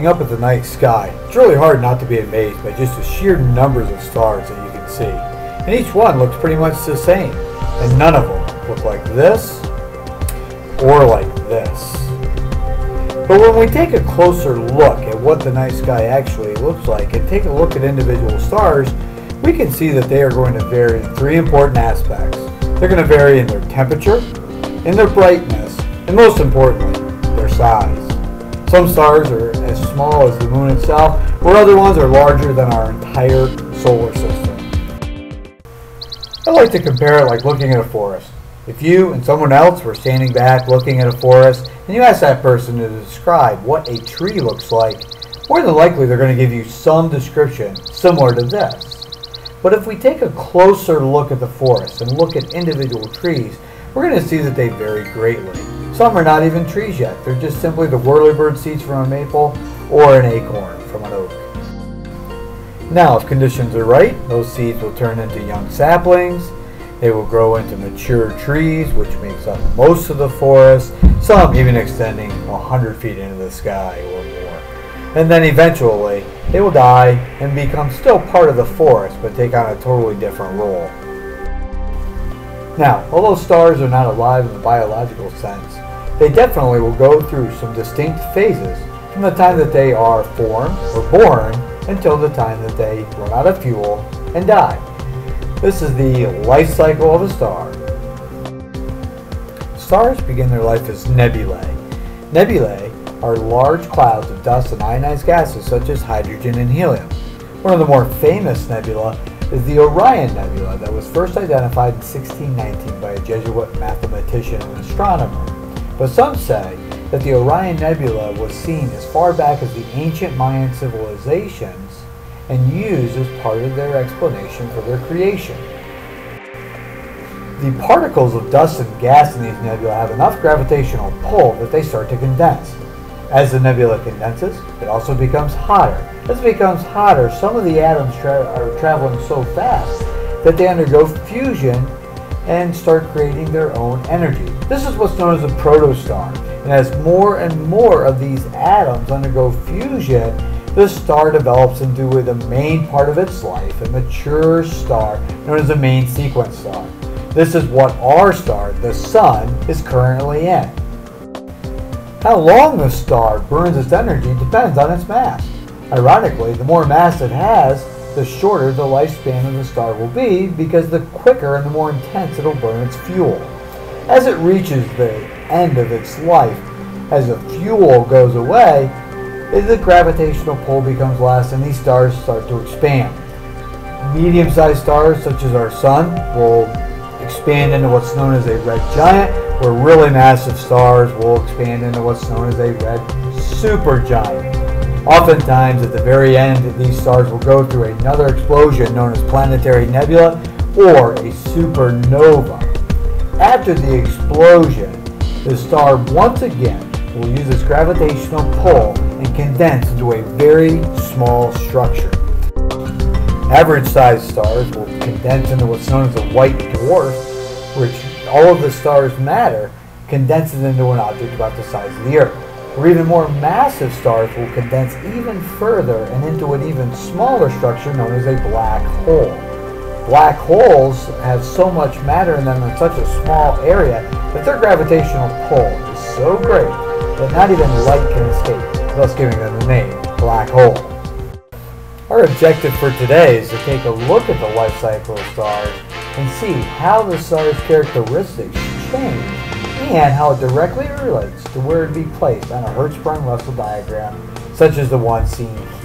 Looking up at the night sky, it's really hard not to be amazed by just the sheer numbers of stars that you can see. And each one looks pretty much the same. And none of them look like this or like this. But when we take a closer look at what the night sky actually looks like and take a look at individual stars, we can see that they are going to vary in three important aspects. They're going to vary in their temperature, in their brightness, and most importantly, their size. Some stars are as small as the moon itself, where other ones are larger than our entire solar system. I like to compare it like looking at a forest. If you and someone else were standing back looking at a forest, and you ask that person to describe what a tree looks like, more than likely they're going to give you some description similar to this. But if we take a closer look at the forest and look at individual trees, we're going to see that they vary greatly. Some are not even trees yet. They're just simply the whirlybird seeds from a maple or an acorn from an oak. Now, if conditions are right, those seeds will turn into young saplings. They will grow into mature trees, which makes up most of the forest, some even extending 100 feet into the sky or more. And then eventually, they will die and become still part of the forest, but take on a totally different role. Now, although stars are not alive in the biological sense, they definitely will go through some distinct phases from the time that they are formed or born until the time that they run out of fuel and die. This is the life cycle of a star. Stars begin their life as nebulae. Nebulae are large clouds of dust and ionized gases such as hydrogen and helium. One of the more famous nebula is the Orion Nebula that was first identified in 1619 by a Jesuit mathematician and astronomer. But some say that the Orion Nebula was seen as far back as the ancient Mayan civilizations and used as part of their explanation for their creation. The particles of dust and gas in these nebulae have enough gravitational pull that they start to condense. As the nebula condenses, it also becomes hotter. As it becomes hotter, some of the atoms are traveling so fast that they undergo fusion and start creating their own energy. This is what's known as a protostar. And as more and more of these atoms undergo fusion, the star develops into the main part of its life, a mature star known as a main sequence star. This is what our star, the Sun, is currently in. How long the star burns its energy depends on its mass. Ironically, the more mass it has, the shorter the lifespan of the star will be, because the quicker and the more intense it will burn its fuel. As it reaches the end of its life, as the fuel goes away, the gravitational pull becomes less and these stars start to expand. Medium-sized stars such as our Sun will expand into what's known as a red giant, where really massive stars will expand into what's known as a red supergiant. Oftentimes, at the very end, these stars will go through another explosion known as planetary nebula or a supernova. After the explosion, the star once again will use its gravitational pull and condense into a very small structure. Average-sized stars will condense into what's known as a white dwarf, which all of the stars' matter condenses into an object about the size of the Earth. Or even more massive stars will condense even further and into an even smaller structure known as a black hole. Black holes have so much matter in them in such a small area that their gravitational pull is so great that not even light can escape, thus giving them the name black hole. Our objective for today is to take a look at the life cycle of stars and see how the star's characteristics change and how it directly relates to where it would be placed on a Hurtzsprung-Russell diagram, such as the one seen here.